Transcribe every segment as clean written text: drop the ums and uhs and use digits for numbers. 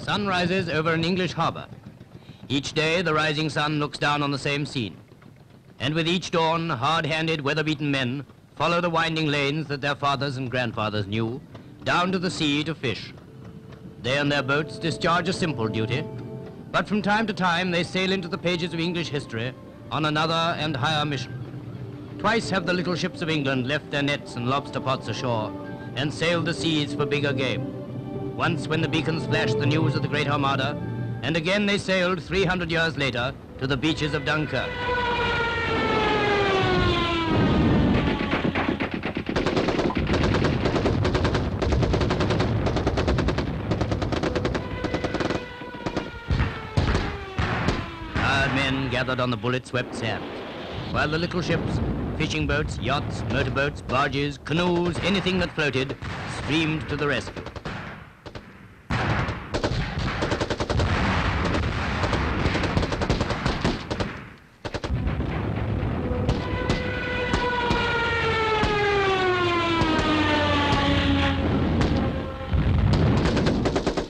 sun rises over an English harbor. Each day, the rising sun looks down on the same scene. And with each dawn, hard-handed, weather-beaten men follow the winding lanes that their fathers and grandfathers knew, down to the sea to fish. They and their boats discharge a simple duty, but from time to time they sail into the pages of English history on another and higher mission. Twice have the little ships of England left their nets and lobster pots ashore and sailed the seas for bigger game. Once when the beacons flashed the news of the Great Armada, and again they sailed 300 years later to the beaches of Dunkirk. Tired men gathered on the bullet-swept sands, while the little ships, fishing boats, yachts, motorboats, barges, canoes, anything that floated, streamed to the rescue.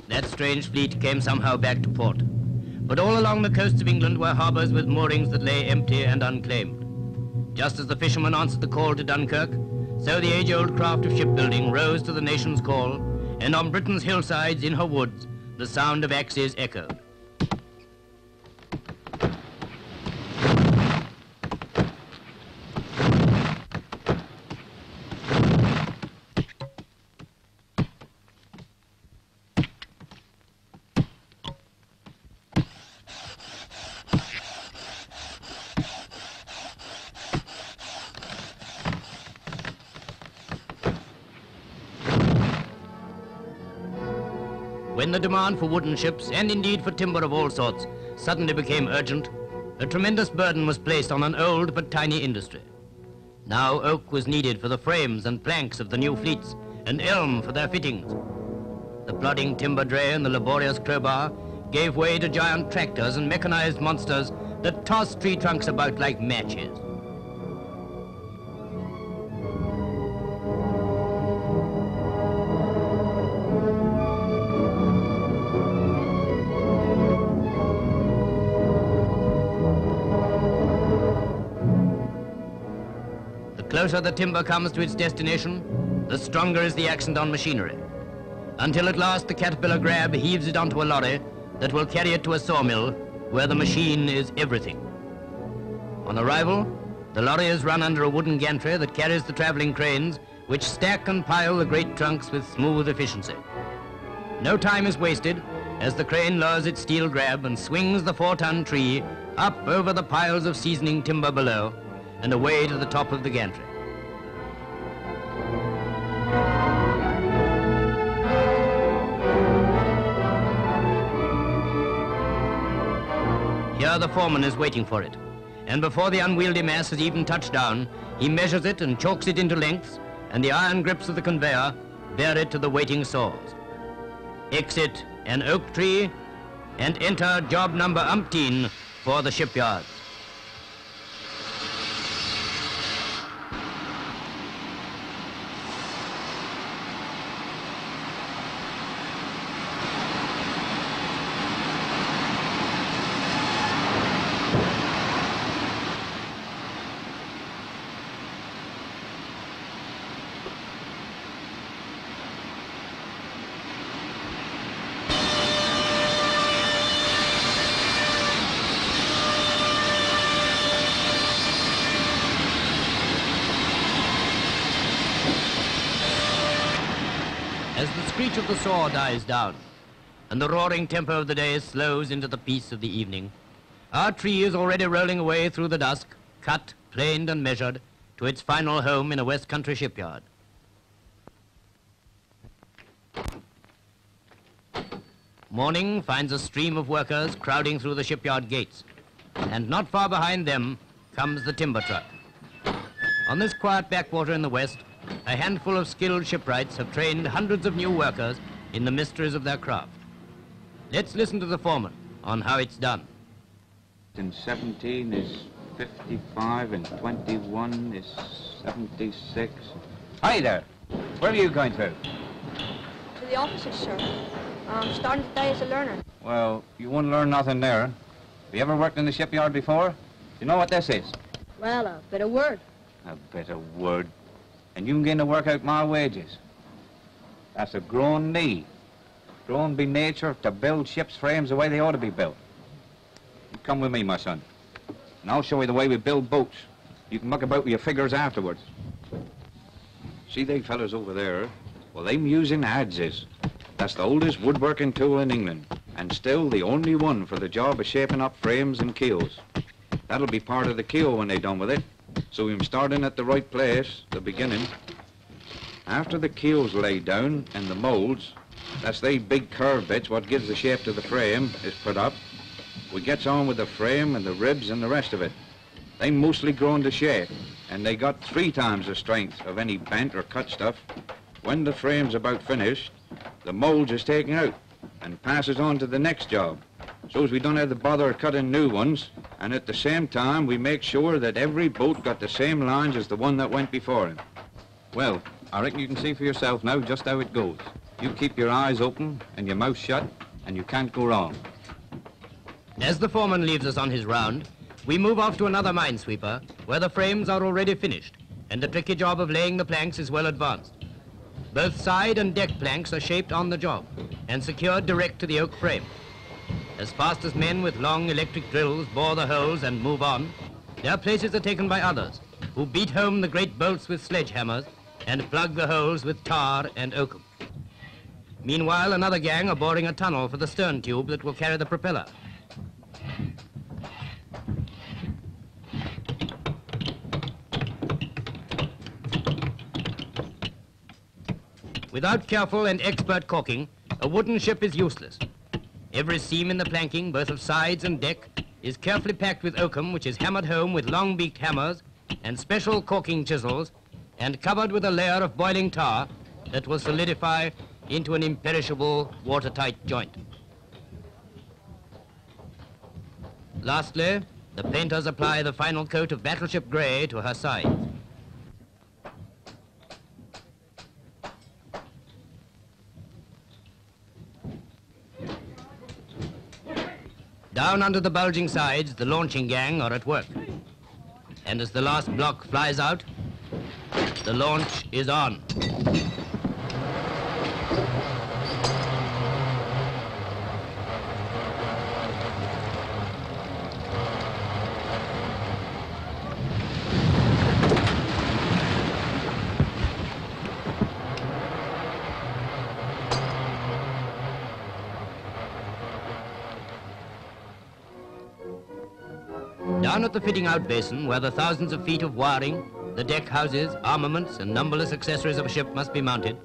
That strange fleet came somehow back to port. But all along the coasts of England were harbors with moorings that lay empty and unclaimed. Just as the fishermen answered the call to Dunkirk, so the age-old craft of shipbuilding rose to the nation's call, and on Britain's hillsides, in her woods, the sound of axes echoed. When the demand for wooden ships, and indeed for timber of all sorts, suddenly became urgent, a tremendous burden was placed on an old but tiny industry. Now oak was needed for the frames and planks of the new fleets, and elm for their fittings. The plodding timber dray and the laborious crowbar gave way to giant tractors and mechanized monsters that tossed tree trunks about like matches. The closer the timber comes to its destination, the stronger is the accent on machinery, until at last the caterpillar grab heaves it onto a lorry that will carry it to a sawmill where the machine is everything. On arrival, the lorry is run under a wooden gantry that carries the traveling cranes which stack and pile the great trunks with smooth efficiency. No time is wasted as the crane lowers its steel grab and swings the 4-ton tree up over the piles of seasoning timber below and away to the top of the gantry. Here the foreman is waiting for it, and before the unwieldy mass has even touched down, he measures it and chalks it into lengths, and the iron grips of the conveyor bear it to the waiting saws. Exit an oak tree and enter job number umpteen for the shipyards. As the screech of the saw dies down and the roaring tempo of the day slows into the peace of the evening, our tree is already rolling away through the dusk, cut, planed and measured to its final home in a West Country shipyard. Morning finds a stream of workers crowding through the shipyard gates, and not far behind them comes the timber truck. On this quiet backwater in the West, a handful of skilled shipwrights have trained hundreds of new workers in the mysteries of their craft. Let's listen to the foreman on how it's done. And 17 is 55, and 21 is 76. Hi there. Where are you going to? To the offices, sir. I'm starting today as a learner. Well, you wouldn't learn nothing there. Have you ever worked in the shipyard before? Do you know what this is? Well, a bit of word. A bit of wood. And you can begin to work out my wages. That's a grown me. Grown by nature to build ships' frames the way they ought to be built. You come with me, my son. And I'll show you the way we build boats. You can muck about with your figures afterwards. See they fellas over there? Well, they're using adzes. That's the oldest woodworking tool in England, and still the only one for the job of shaping up frames and keels. That'll be part of the keel when they're done with it, so we're starting at the right place, the beginning. After the keel's laid down and the molds, that's they big curved bits what gives the shape to the frame, is put up, we gets on with the frame and the ribs and the rest of it. They mostly grow into shape, and they got 3 times the strength of any bent or cut stuff. When the frame's about finished, the molds is taken out and passes on to the next job. So as we don't have the bother of cutting new ones, and at the same time we make sure that every boat got the same lines as the one that went before him. Well, I reckon you can see for yourself now just how it goes. You keep your eyes open and your mouth shut, and you can't go wrong. As the foreman leaves us on his round, we move off to another minesweeper where the frames are already finished and the tricky job of laying the planks is well advanced. Both side and deck planks are shaped on the job and secured direct to the oak frame. As fast as men with long electric drills bore the holes and move on, their places are taken by others who beat home the great bolts with sledgehammers and plug the holes with tar and oakum. Meanwhile, another gang are boring a tunnel for the stern tube that will carry the propeller. Without careful and expert caulking, a wooden ship is useless. Every seam in the planking, both of sides and deck, is carefully packed with oakum, which is hammered home with long-beaked hammers and special caulking chisels, and covered with a layer of boiling tar that will solidify into an imperishable, watertight joint. Lastly, the painters apply the final coat of battleship grey to her sides. Down under the bulging sides, the launching gang are at work. And as the last block flies out, the launch is on. Down at the fitting out basin, where the thousands of feet of wiring, the deck houses, armaments, and numberless accessories of a ship must be mounted,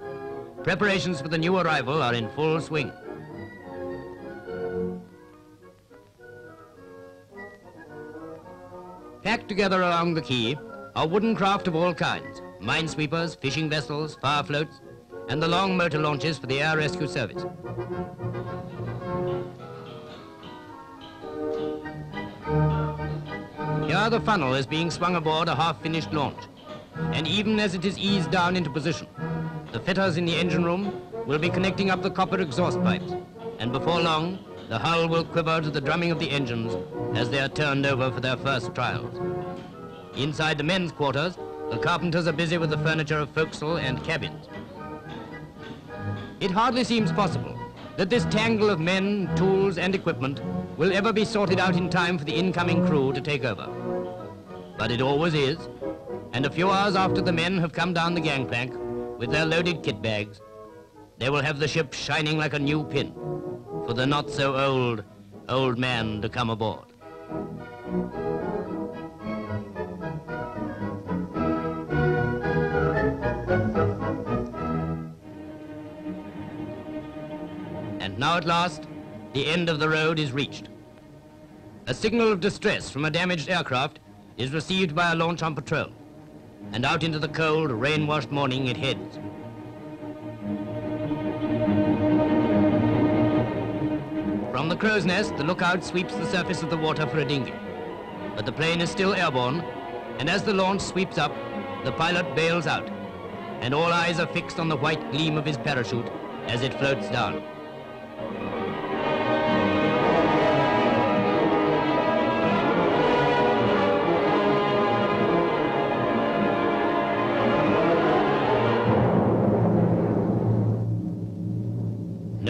preparations for the new arrival are in full swing. Packed together along the quay are wooden craft of all kinds, minesweepers, fishing vessels, fire floats, and the long motor launches for the air rescue service. Here the funnel is being swung aboard a half-finished launch, and even as it is eased down into position, the fitters in the engine room will be connecting up the copper exhaust pipes, and before long, the hull will quiver to the drumming of the engines as they are turned over for their first trials. Inside the men's quarters, the carpenters are busy with the furniture of forecastle and cabins. It hardly seems possible that this tangle of men, tools, and equipment will ever be sorted out in time for the incoming crew to take over. But it always is, and a few hours after the men have come down the gangplank with their loaded kit bags, they will have the ship shining like a new pin for the not-so-old, old man to come aboard. And now at last, the end of the road is reached. A signal of distress from a damaged aircraft is received by a launch on patrol, and out into the cold, rain-washed morning it heads. From the crow's nest, the lookout sweeps the surface of the water for a dinghy, but the plane is still airborne, and as the launch sweeps up, the pilot bails out, and all eyes are fixed on the white gleam of his parachute as it floats down.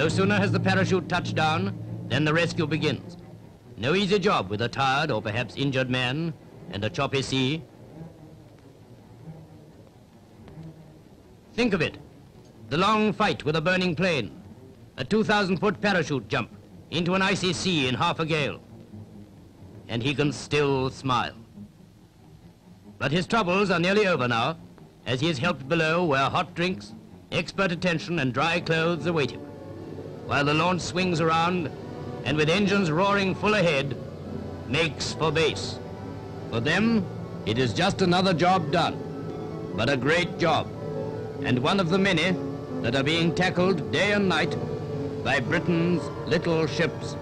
No sooner has the parachute touched down than the rescue begins. No easy job with a tired or perhaps injured man and a choppy sea. Think of it, the long fight with a burning plane, a 2,000-foot parachute jump into an icy sea in half a gale. And he can still smile. But his troubles are nearly over now, as he is helped below where hot drinks, expert attention and dry clothes await him, while the launch swings around and with engines roaring full ahead, makes for base. For them, it is just another job done, but a great job, and one of the many that are being tackled day and night by Britain's little ships